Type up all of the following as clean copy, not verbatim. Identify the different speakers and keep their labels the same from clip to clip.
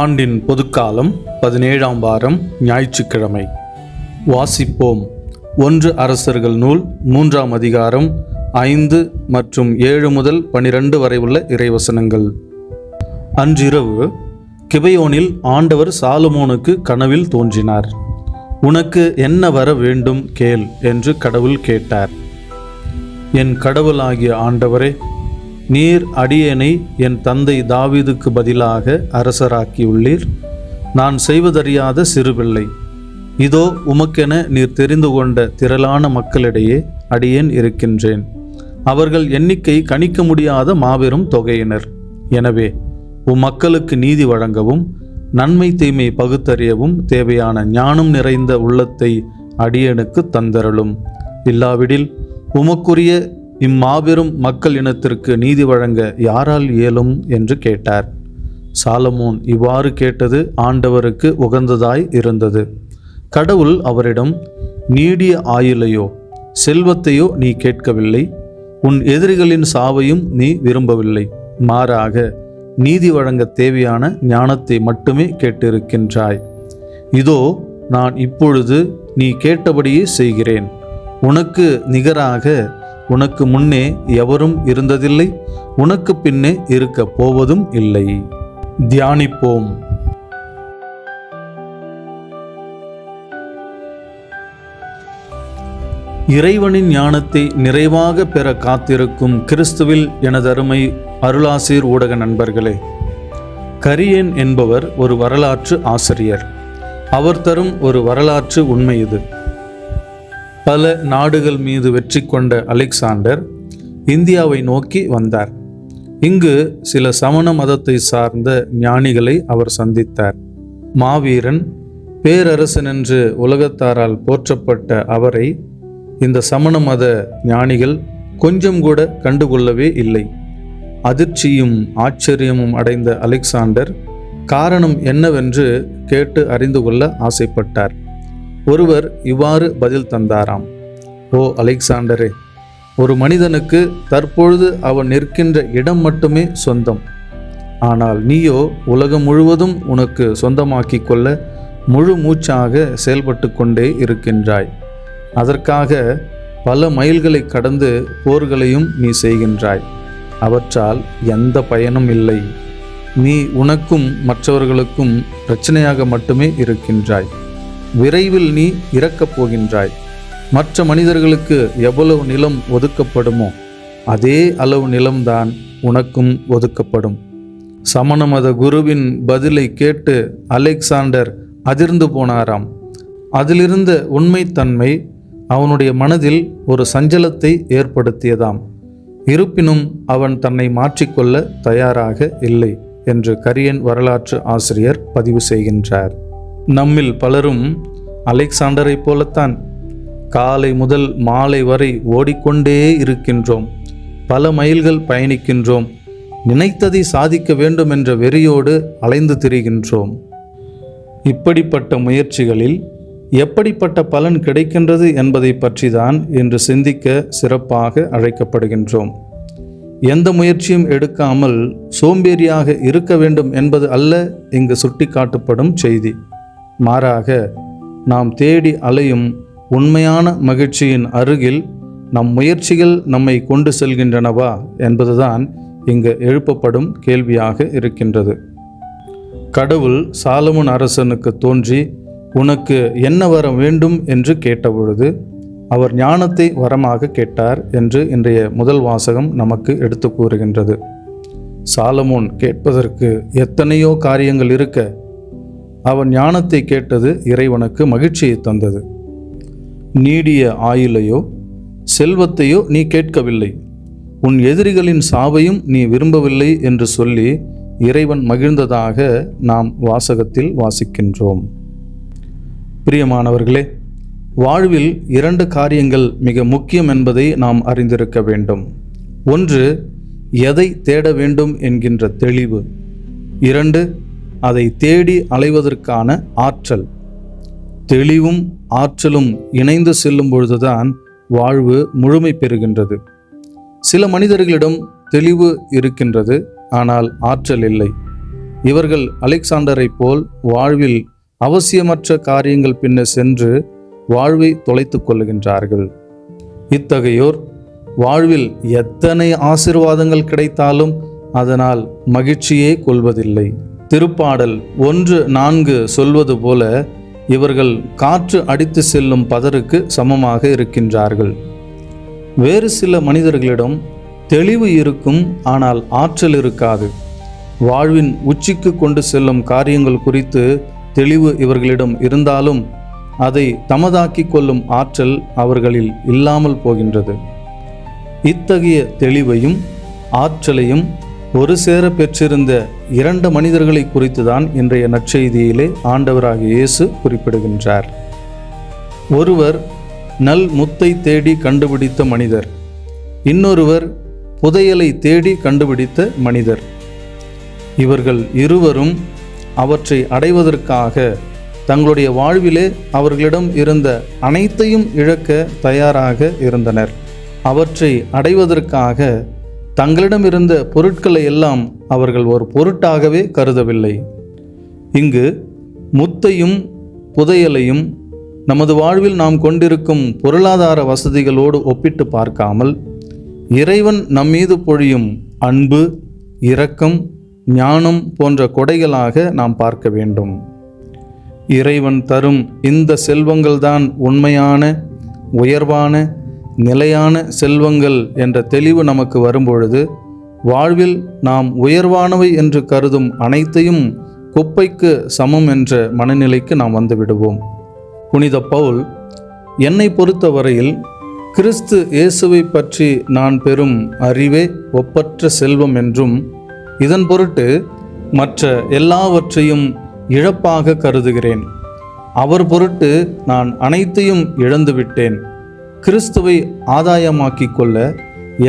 Speaker 1: ஆண்டின் பொதுக்காலம் 17ஆம் வாரம் ஞாயிற்றுக்கிழமை. வாசிப்போம். 1 அரசர்கள் நூல் 3ஆம் அதிகாரம் 5 மற்றும் 7 முதல் 12 வரை உள்ள இறைவசனங்கள். அன்றிரவு கிபையோனில் ஆண்டவர் சாலமோனுக்கு கனவில் தோன்றினார். உனக்கு என்ன வர வேண்டும் கேள் என்று கடவுள் கேட்டார். என் கடவுளாகிய ஆண்டவரே, நீர் அடியேனை என் தந்தை தாவீதுக்கு பதிலாக அரசராக்கியுள்ளீர். நான் செய்வதறியாத சிறுபிள்ளை. இதோ உமக்கென நீர் தெரிந்து கொண்ட திரளான மக்களிடையே அடியேன் இருக்கின்றேன். அவர்கள் எண்ணிக்கை கணிக்க முடியாத மாபெரும் தொகையினர். எனவே மக்களுக்கு நீதி வழங்கவும் நன்மை தீமை பகுத்தறியவும் தேவையான ஞானம் நிறைந்த உள்ளத்தை அடியேனுக்கு தந்தருளும். இல்லாவிடில் உமக்குரிய இம்மாபெரும் மக்கள் இனத்திற்கு நீதி வழங்க யாரால் இயலும் என்று கேட்டார். சாலமோன் இவ்வாறு கேட்டது ஆண்டவருக்கு உகந்ததாய் இருந்தது. கடவுள் அவரிடம், நீடிய ஆயுளையோ செல்வத்தையோ நீ கேட்கவில்லை, உன் எதிரிகளின் சாவையும் நீ விரும்பவில்லை. மாறாக நீதி வழங்க தேவையான ஞானத்தை மட்டுமே கேட்டிருக்கின்றாய். இதோ நான் இப்பொழுது நீ கேட்டபடியே செய்கிறேன். உனக்கு நிகராக உனக்கு முன்னே எவரும் இருந்ததில்லை, உனக்கு பின்னே இருக்க போவதும் இல்லை. தியானிப்போம். இறைவனின் ஞானத்தை நிறைவாக பெற காத்திருக்கும் கிறிஸ்துவில் எனதருமை அருளாசிர் ஊடக நண்பர்களே, கரியன் என்பவர் ஒரு வரலாற்று ஆசிரியர். அவர் தரும் ஒரு வரலாற்று உண்மை இது. பல நாடுகள் மீது வெற்றி கொண்ட அலெக்சாண்டர் இந்தியாவை நோக்கி வந்தார். இங்கு சில சமண மதத்தை சார்ந்த ஞானிகளை அவர் சந்தித்தார். மாவீரன், பேரரசன் என்று உலகத்தாரால் போற்றப்பட்ட அவரை இந்த சமண மத ஞானிகள் கொஞ்சம் கூட கண்டுகொள்ளவே இல்லை. அதிர்ச்சியும் ஆச்சரியமும் அடைந்த அலெக்சாண்டர் காரணம் என்னவென்று கேட்டு அறிந்து கொள்ள ஆசைப்பட்டார். ஒருவர் இவ்வாறு பதில் தந்தாராம். ஓ அலெக்சாண்டரே, ஒரு மனிதனுக்கு தற்பொழுது அவன் நிற்கின்ற இடம் மட்டுமே சொந்தம். ஆனால் நீயோ உலகம் முழுவதும் உனக்கு சொந்தமாக்கி கொள்ள முழு மூச்சாக செயல்பட்டு கொண்டே இருக்கின்றாய். அதற்காக பல மைல்களை கடந்து போர்களையும் நீ செய்கின்றாய். அவற்றால் எந்த பயனும் இல்லை. நீ உனக்கும் மற்றவர்களுக்கும் பிரச்சனையாக மட்டுமே இருக்கின்றாய். விரைவில் நீ இறக்கப் போகின்றாய். மற்ற மனிதர்களுக்கு எவ்வளவு நிலம் ஒதுக்கப்படுமோ அதே அளவு நிலம்தான் உனக்கும் ஒதுக்கப்படும். சமண மத குருவின் பதிலை கேட்டு அலெக்சாண்டர் அதிர்ந்து போனாராம். அதிலிருந்த உண்மைத்தன்மை அவனுடைய மனதில் ஒரு சஞ்சலத்தை ஏற்படுத்தியதாம். இருப்பினும் அவன் தன்னை மாற்றிக்கொள்ள தயாராக இல்லை என்று கரியன் வரலாற்று ஆசிரியர் பதிவு செய்கின்றார். நம்மில் பலரும் அலெக்சாண்டரை போலத்தான் காலை முதல் மாலை வரை ஓடிக்கொண்டே இருக்கின்றோம். பல மைல்கள் பயணிக்கின்றோம். நினைத்ததை சாதிக்க வேண்டும் என்ற வெறியோடு அலைந்து திரிகின்றோம். இப்படிப்பட்ட முயற்சிகளில் எப்படிப்பட்ட பலன் கிடைக்கின்றது என்பதை பற்றி தான் இன்று சிந்திக்க சிறப்பாக அழைக்கப்படுகின்றோம். எந்த முயற்சியும் எடுக்காமல் சோம்பேறியாக இருக்க வேண்டும் என்பது அல்ல இங்கு சுட்டிக்காட்டப்படும் செய்தி. மாறாக நாம் தேடி அலையும் உண்மையான மகிழ்ச்சியின் அருகில் நம் முயற்சிகள் நம்மை கொண்டு செல்கின்றனவா என்பதுதான் இங்கு எழுப்பப்படும் கேள்வியாக இருக்கின்றது. கடவுள் சாலமோன் அரசனுக்கு தோன்றி உனக்கு என்ன வர வேண்டும் என்று கேட்டபொழுது அவர் ஞானத்தை வரமாக கேட்டார் என்று இன்றைய முதல் வாசகம் நமக்கு எடுத்து கூறுகின்றது. சாலமோன் கேட்பதற்கு எத்தனையோ காரியங்கள் இருக்க அவன் ஞானத்தை கேட்டது இறைவனுக்கு மகிழ்ச்சியை தந்தது. நீடிய ஆயுளையோ செல்வத்தையோ நீ கேட்கவில்லை, உன் எதிரிகளின் சாவையும் நீ விரும்பவில்லை என்று சொல்லி இறைவன் மகிழ்ந்ததாக நாம் வாசகத்தில் வாசிக்கின்றோம். பிரியமானவர்களே, வாழ்வில் 2 காரியங்கள் மிக முக்கியம் என்பதை நாம் அறிந்திருக்க வேண்டும். ஒன்று, எதை தேட வேண்டும் என்கின்ற தெளிவு. 2, அதை தேடி அலைவதற்கான ஆற்றல். தெளிவும் ஆற்றலும் இணைந்து செல்லும் பொழுதுதான் வாழ்வு முழுமை பெறுகின்றது. சில மனிதர்களிடம் தெளிவு இருக்கின்றது, ஆனால் ஆற்றல் இல்லை. இவர்கள் அலெக்சாண்டரை போல் வாழ்வில் அவசியமற்ற காரியங்கள் பின்ன சென்று வாழ்வை தொலைத்து கொள்ளுகின்றார்கள். இத்தகையோர் வாழ்வில் எத்தனை ஆசீர்வாதங்கள் கிடைத்தாலும் அதனால் மகிழ்ச்சியே கொள்வதில்லை. திருப்பாடல் 1:4 சொல்வது போல இவர்கள் காற்று அடித்து செல்லும் பதருக்கு சமமாக இருக்கின்றார்கள். வேறு சில மனிதர்களிடம் தெளிவு இருக்கும், ஆனால் ஆற்றல் இருக்காது. வாழ்வின் உச்சிக்கு கொண்டு செல்லும் காரியங்கள் குறித்து தெளிவு இவர்களிடம் இருந்தாலும் அதை தமதாக்கி கொள்ளும் ஆற்றல் அவர்களில் இல்லாமல் போகின்றது. இத்தகைய தெளிவையும் ஆற்றலையும் ஒரு சேர பெற்றிருந்த 2 மனிதர்களை குறித்துதான் இன்றைய நற்செய்தியிலே ஆண்டவராகிய இயேசு குறிப்பிடுகின்றார். ஒருவர் நல் முத்தை தேடி கண்டுபிடித்த மனிதர், இன்னொருவர் புதையலை தேடி கண்டுபிடித்த மனிதர். இவர்கள் இருவரும் அவற்றை அடைவதற்காக தங்களுடைய வாழ்விலே அவர்களிடம் இருந்த அனைத்தையும் இழக்க தயாராக இருந்தனர். அவற்றை அடைவதற்காக தங்களிடம் இருந்த பொருட்களை எல்லாம் அவர்கள் ஒரு பொருட்டாகவே கருதவில்லை. இங்கு முத்தையும் புதையலையும் நமது வாழ்வில் நாம் கொண்டிருக்கும் பொருளாதார வசதிகளோடு ஒப்பிட்டு பார்க்காமல் இறைவன் நம்மீது பொழியும் அன்பு, இரக்கம், ஞானம் போன்ற கொடைகளாக நாம் பார்க்க வேண்டும். இறைவன் தரும் இந்த செல்வங்கள்தான் உண்மையான, உயர்வான, நிலையான செல்வங்கள் என்ற தெளிவு நமக்கு வரும்பொழுது வாழ்வில் நாம் உயர்வானவை என்று கருதும் அனைத்தையும் குப்பைக்கு சமம் என்ற மனநிலைக்கு நாம் வந்துவிடுவோம். புனித பவுல், என்னை பொறுத்தவரையில் கிறிஸ்து இயேசுவை பற்றி நான் பெறும் அறிவே ஒப்பற்ற செல்வம் என்றும், இதன் பொருட்டு மற்ற எல்லாவற்றையும் இழப்பாக கருதுகிறேன். அவர் பொருட்டு நான் அனைத்தையும் இழந்துவிட்டேன். கிறிஸ்துவை ஆதாயமாக்கிக் கொள்ள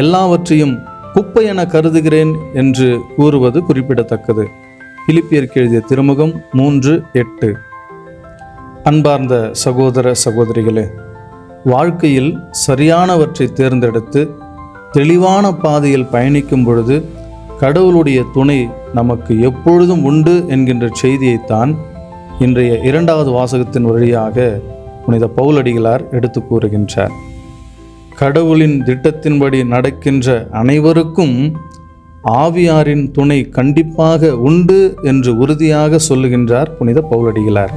Speaker 1: எல்லாவற்றையும் குப்பை என கருதுகிறேன் என்று கூறுவது குறிப்பிடத்தக்கது. பிலிப்பியருக்கு எழுதிய திருமுகம் 3:8. அன்பார்ந்த சகோதர சகோதரிகளே, வாழ்க்கையில் சரியானவற்றை தேர்ந்தெடுத்து தெளிவான பாதையில் பயணிக்கும் பொழுது கடவுளுடைய துணை நமக்கு எப்பொழுதும் உண்டு என்கின்ற செய்தியைத்தான் இன்றைய 2வது வாசகத்தின் வழியாக புனித பவுலடிகளார் எடுத்து கூறுகின்றார். கடவுளின் திட்டத்தின்படி நடக்கின்ற அனைவருக்கும் ஆவியாரின் துணை கண்டிப்பாக உண்டு என்று உறுதியாக சொல்லுகின்றார் புனித பவுலடிகளார்.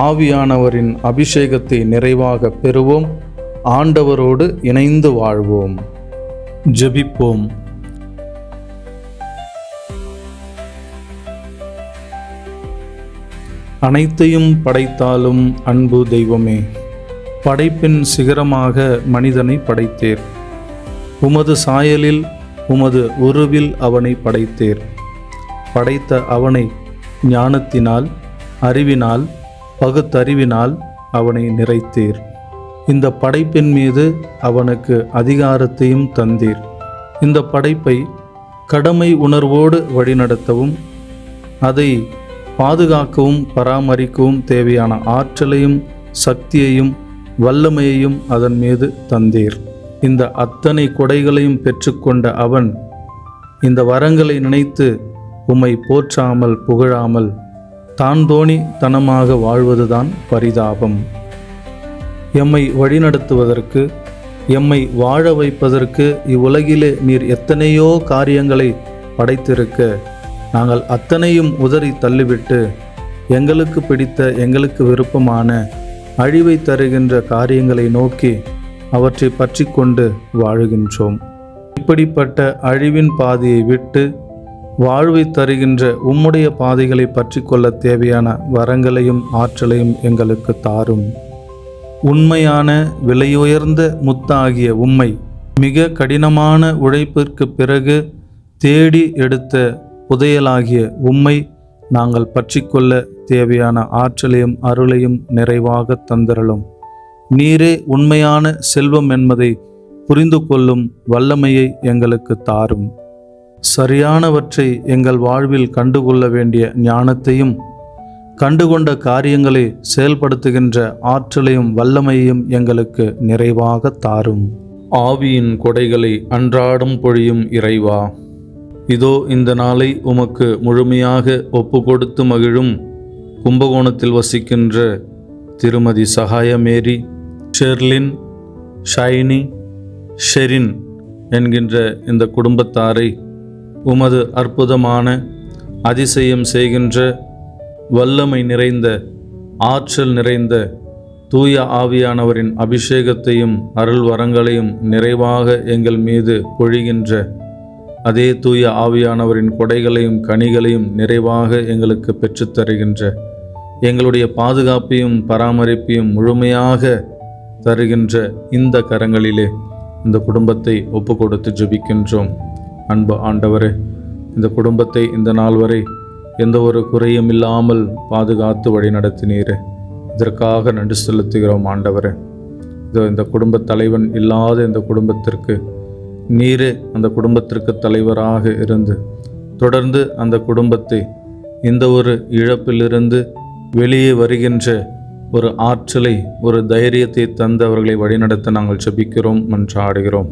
Speaker 1: ஆவியானவரின் அபிஷேகத்தை நிறைவாக பெறுவோம். ஆண்டவரோடு இணைந்து வாழ்வோம். ஜெபிப்போம். அனைத்தையும் படைத்தாலும் அன்பு தெய்வமே, படைப்பின் சிகரமாக மனிதனை படைத்தீர். உமது சாயலில் உமது உருவில் அவனை படைத்தீர். படைத்த அவனை ஞானத்தினால், அறிவினால், பகுத்தறிவினால் அவனை நிறைத்தீர். இந்த படைப்பின் மீது அவனுக்கு அதிகாரத்தையும் தந்தீர். இந்த படைப்பை கடமை உணர்வோடு வழிநடத்தவும் அதை பாதுகாக்கவும் பராமரிக்கவும் தேவையான ஆற்றலையும் சக்தியையும் வல்லமையையும் அதன் மீது தந்தீர். இந்த அத்தனை கொடைகளையும் பெற்றுக்கொண்ட அவன் இந்த வரங்களை நினைத்து உம்மை போற்றாமல் புகழாமல் தான் தோணித்தனமாக வாழ்வதுதான் பரிதாபம். எம்மை வழிநடத்துவதற்கு, எம்மை வாழ வைப்பதற்கு இவ்வுலகிலே நீர் எத்தனையோ காரியங்களை படைத்திருக்க நாங்கள் அத்தனையும் உதறி தள்ளிவிட்டு எங்களுக்கு பிடித்த, எங்களுக்கு விருப்பமான அழிவை தருகின்ற காரியங்களை நோக்கி அவற்றை பற்றி கொண்டு வாழுகின்றோம். இப்படிப்பட்ட அழிவின் பாதையை விட்டு வாழ்வை தருகின்ற உம்முடைய பாதைகளை பற்றி கொள்ள தேவையான வரங்களையும் ஆற்றலையும் எங்களுக்கு தாரும். உண்மையான விலையுயர்ந்த முத்தாகிய உம்மை மிக கடினமான உழைப்பிற்கு பிறகு தேடி எடுத்த புதையலாகிய உம்மை நாங்கள் பற்றிக்கொள்ள தேவையான ஆற்றலையும் அருளையும் நிறைவாக தந்தரலும். நீரே உண்மையான செல்வம் என்பதை புரிந்து கொள்ளும் வல்லமையை எங்களுக்கு தாரும். சரியானவற்றை எங்கள் வாழ்வில் கண்டுகொள்ள வேண்டிய ஞானத்தையும் கண்டுகொண்ட காரியங்களை செயல்படுத்துகின்ற ஆற்றலையும் வல்லமையையும் எங்களுக்கு நிறைவாக தாரும். ஆவியின் கொடைகளை அன்றாடம் பொழியும் இறைவா, இதோ இந்த நாளை உமக்கு முழுமையாக ஒப்பு கொடுத்து மகிழும் கும்பகோணத்தில் வசிக்கின்ற திருமதி சகாயமேரி, ஷெர்லின், ஷைனி, ஷெரின் என்கின்ற இந்த குடும்பத்தாரை உமது அற்புதமான அதிசயம் செய்கின்ற வல்லமை நிறைந்த ஆற்றல் நிறைந்த தூய ஆவியானவரின் அபிஷேகத்தையும் அருள் வரங்களையும் நிறைவாக எங்கள் மீது பொழிகின்ற அதே தூய ஆவியானவரின் கொடைகளையும் கனிகளையும் நிறைவாக எங்களுக்கு பெற்றுத்தருகின்ற எங்களுடைய பாதுகாப்பையும் பராமரிப்பையும் முழுமையாக தருகின்ற இந்த கரங்களிலே இந்த குடும்பத்தை ஒப்பு கொடுத்து ஜெபிக்கின்றோம். அன்பு ஆண்டவரே, இந்த குடும்பத்தை இந்த நாள் வரை எந்த ஒரு குறையும் இல்லாமல் பாதுகாத்து வழி நடத்தினீரே, இதற்காக நன்றி செலுத்துகிறோம் ஆண்டவரே. இதோ இந்த குடும்ப தலைவன் இல்லாத இந்த குடும்பத்திற்கு நீரே அந்த குடும்பத்திற்கு தலைவராக இருந்து தொடர்ந்து அந்த குடும்பத்தை இந்த ஒரு இழப்பிலிருந்து வெளியே வருகின்ற ஒரு ஆற்றலை, ஒரு தைரியத்தை தந்து அவர்களை வழிநடத்த நாங்கள் ஜெபிக்கிறோம், மன்றாடுகிறோம்.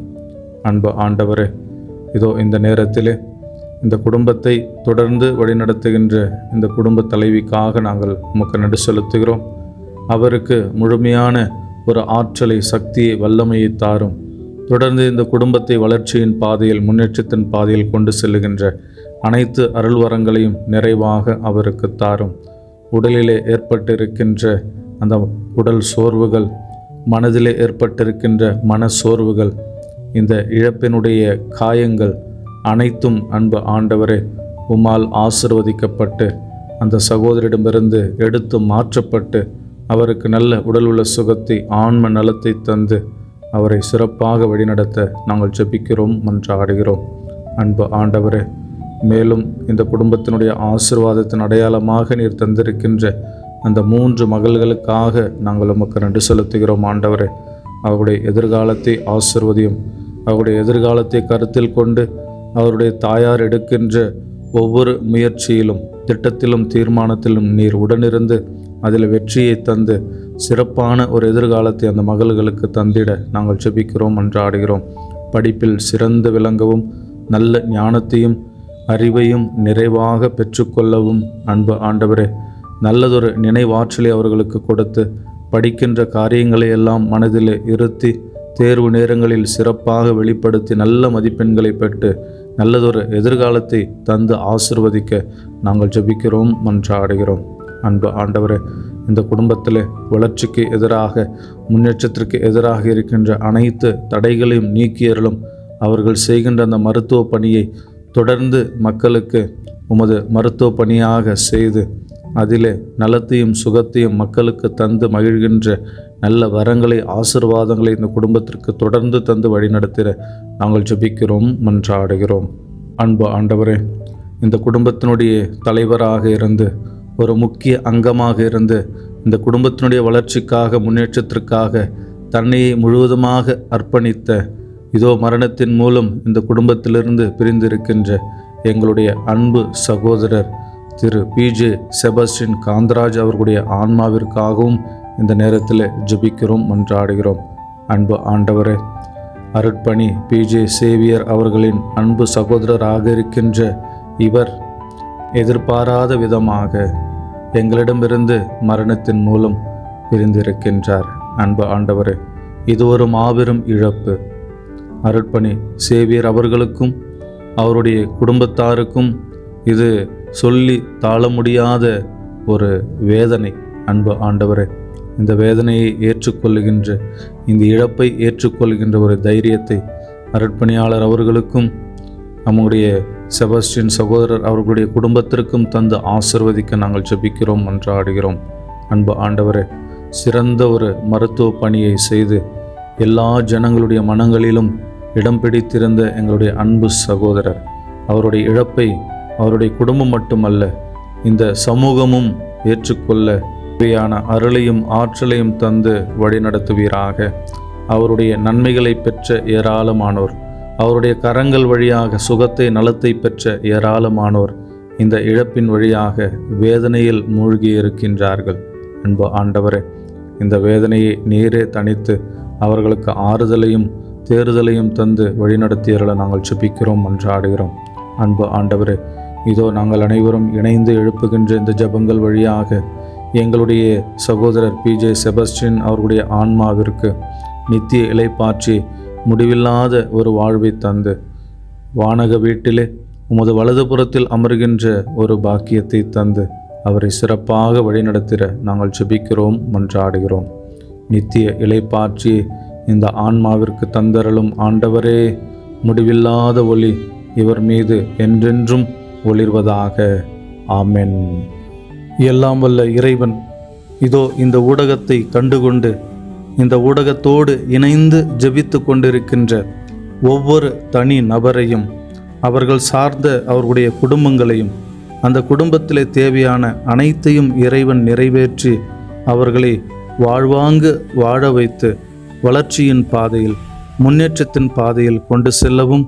Speaker 1: அன்பு ஆண்டவரே, இதோ இந்த நேரத்திலே இந்த குடும்பத்தை தொடர்ந்து வழிநடத்துகின்ற இந்த குடும்ப தலைவிக்காக நாங்கள் உமக்கு நன்றி செலுத்துகிறோம். அவருக்கு முழுமையான ஒரு ஆற்றலை, சக்தியை, வல்லமையை தாரும். தொடர்ந்து இந்த குடும்பத்தை வளர்ச்சியின் பாதையில், முன்னேற்றத்தின் பாதையில் கொண்டு செல்லுகின்ற அனைத்து அருள்வரங்களையும் நிறைவாக அவருக்கு தாரும். உடலிலே ஏற்பட்டிருக்கின்ற அந்த உடல் சோர்வுகள், மனதிலே ஏற்பட்டிருக்கின்ற மன சோர்வுகள், இந்த இழப்பினுடைய காயங்கள் அனைத்தும் அன்பு ஆண்டவரே உம்மால் ஆசீர்வதிக்கப்பட்டு அந்த சகோதரிடமிருந்து எடுத்து மாற்றப்பட்டு அவருக்கு நல்ல உடல் உள்ள சுகத்தை, ஆன்ம நலத்தை தந்து அவரை சிறப்பாக வழிநடத்த நாங்கள் ஜெபிக்கிறோம், மன்றாடுகிறோம். அன்பு ஆண்டவரே, மேலும் இந்த குடும்பத்தினுடைய ஆசீர்வாதத்தின் அடையாளமாக நீர் தந்திருக்கின்ற அந்த 3 மகள்களுக்காக நாங்கள் உமக்கு நன்றி செலுத்துகிறோம் ஆண்டவரே. அவருடைய எதிர்காலத்தை ஆசீர்வதியும். அவருடைய எதிர்காலத்தை கருத்தில் கொண்டு அவருடைய தாயார் எடுக்கின்ற ஒவ்வொரு முயற்சியிலும், திட்டத்திலும், தீர்மானத்திலும் நீர் உடனிருந்து அதில் வெற்றியை தந்து சிறப்பான ஒரு எதிர்காலத்தை அந்த மகள்களுக்கு தந்திட நாங்கள் ஜெபிக்கிறோம், மன்றாடுகிறோம். படிப்பில் சிறந்து விளங்கவும், நல்ல ஞானத்தையும் அறிவையும் நிறைவாக பெற்றுக்கொள்ளவும் அன்பு ஆண்டவரே நல்லதொரு நினைவாற்றலை அவர்களுக்கு கொடுத்து படிக்கின்ற காரியங்களை எல்லாம் மனதில் இருத்தி தேர்வு நேரங்களில் சிறப்பாக வெளிப்படுத்தி நல்ல மதிப்பெண்களை பெற்று நல்லதொரு எதிர்காலத்தை தந்து ஆசிர்வதிக்க நாங்கள் ஜெபிக்கிறோம், மன்றாடுகிறோம். அன்பு ஆண்டவரே, இந்த குடும்பத்தில் வளர்ச்சிக்கு எதிராக, முன்னேற்றத்திற்கு எதிராக இருக்கின்ற அனைத்து தடைகளையும் நீக்கியறலும். அவர்கள் செய்கின்ற அந்த மருத்துவ பணியை தொடர்ந்து மக்களுக்கு உமது மருத்துவ பணியாக செய்து அதிலே நலத்தையும் சுகத்தையும் மக்களுக்கு தந்து மகிழ்கின்ற நல்ல வரங்களை, ஆசீர்வாதங்களை இந்த குடும்பத்திற்கு தொடர்ந்து தந்து வழிநடத்திட நாங்கள் ஜெபிக்கிறோம், மன்றாடுகிறோம். அன்பு ஆண்டவரே, இந்த குடும்பத்தினுடைய தலைவராக இருந்து ஒரு முக்கிய அங்கமாக இருந்து இந்த குடும்பத்தினுடைய வளர்ச்சிக்காக, முன்னேற்றத்திற்காக தன்னையை முழுவதுமாக அர்ப்பணித்த, இதோ மரணத்தின் மூலம் இந்த குடும்பத்திலிருந்து பிரிந்திருக்கின்ற எங்களுடைய அன்பு சகோதரர் திரு பிஜே செபஸ்டின் காந்தராஜ் அவர்களுடைய ஆன்மாவிற்காகவும் இந்த நேரத்தில் ஜெபிக்கிறோம், மன்றாடுகிறோம். அன்பு ஆண்டவரே, அருட்பணி பிஜே சேவியர் அவர்களின் அன்பு சகோதரராக இருக்கின்ற இவர் எதிர்பாராத விதமாக எங்களிடமிருந்து மரணத்தின் மூலம் பிரிந்திருக்கின்றார். அன்பு ஆண்டவரே, இது ஒரு மாபெரும் இழப்பு. அருட்பணி சேவியர் அவர்களுக்கும் அவருடைய குடும்பத்தாருக்கும் இது சொல்லி தாழ முடியாத ஒரு வேதனை. அன்பு ஆண்டவரே, இந்த வேதனையை ஏற்றுக்கொள்ளுகின்ற, இந்த இழப்பை ஏற்றுக்கொள்கின்ற ஒரு தைரியத்தை அருட்பணியாளர் அவர்களுக்கும் நம்முடைய செபஸ்டின் சகோதரர் அவர்களுடைய குடும்பத்திற்கும் தந்து ஆசிர்வதிக்க நாங்கள் ஜெபிக்கிறோம், மன்றாடுகிறோம். அன்பு ஆண்டவரே, சிறந்த ஒரு மருத்துவ பணியை செய்து எல்லா ஜனங்களுடைய மனங்களிலும் இடம் பிடித்திருந்த எங்களுடைய அன்பு சகோதரர், அவருடைய இழப்பை அவருடைய குடும்பம் மட்டுமல்ல இந்த சமூகமும் ஏற்றுக்கொள்ள தேவையான அருளையும் ஆற்றலையும் தந்து வழிநடத்துவீராக. அவருடைய நன்மைகளை பெற்ற ஏராளமானோர், அவருடைய கரங்கள் வழியாக சுகத்தை நலத்தை பெற்ற ஏராளமானோர் இந்த இழப்பின் வழியாக வேதனையில் மூழ்கி இருக்கின்றார்கள். அன்பு ஆண்டவரே, இந்த வேதனையை நீரே தணித்து அவர்களுக்கு ஆறுதலையும் தேறுதலையும் தந்து வழிநடத்தியர்களை நாங்கள் ஜெபிக்கிறோம், மன்றாடுகிறோம். அன்பு ஆண்டவரே, இதோ நாங்கள் அனைவரும் இணைந்து எழுப்புகின்ற இந்த ஜெபங்கள் வழியாக எங்களுடைய சகோதரர் PJ செபஸ்டியன் அவர்களுடைய ஆன்மாவிற்கு நித்திய இளைப்பாற்றி முடிவில்லாத ஒரு வாழ்வை தந்து வானக வீட்டிலே உமது வலதுபுறத்தில் அமர்கின்ற ஒரு பாக்கியத்தை தந்து அவரை சிறப்பாக வழிநடத்திட நாங்கள் ஜெபிக்கிறோம், மன்றாடுகிறோம். நித்திய இளைப்பாற்றி இந்த ஆன்மாவிற்கு தந்தரலும் ஆண்டவரே, முடிவில்லாத ஒளி இவர் மீது என்றென்றும் ஒளிர்வதாக. ஆமென். எல்லாம் வல்ல இறைவன் இதோ இந்த ஊடகத்தை கண்டுகொண்டு இந்த ஊடகத்தோடு இணைந்து ஜெபித்து கொண்டிருக்கின்ற ஒவ்வொரு தனி நபரையும், அவர்கள் சார்ந்த அவர்களுடைய குடும்பங்களையும், அந்த குடும்பத்திலே தேவையான அனைத்தையும் இறைவன் நிறைவேற்றி அவர்களை வாழ்வாங்கு வாழ வைத்து வளர்ச்சியின் பாதையில் முன்னேற்றத்தின் பாதையில் கொண்டு செல்லவும்,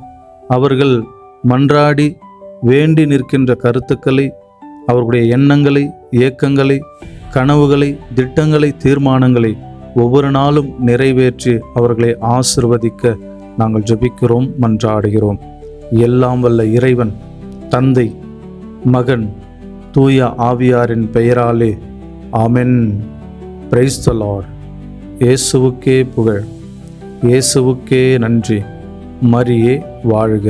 Speaker 1: அவர்கள் மன்றாடி வேண்டி நிற்கின்ற கருத்துக்களை, அவர்களுடைய எண்ணங்களை, இயக்கங்களை, கனவுகளை, திட்டங்களை, தீர்மானங்களை ஒவ்வொரு நாளும் நிறைவேற்றி அவர்களை ஆசிர்வதிக்க நாங்கள் ஜெபிக்கிறோம், மன்றாடுகிறோம். எல்லாம் வல்ல இறைவன் தந்தை, மகன், தூய ஆவியாரின் பெயராலே ஆமென். Praise the Lord. இயேசுவுக்கே புகழ், இயேசுவுக்கே நன்றி. மரியே வாழ்க.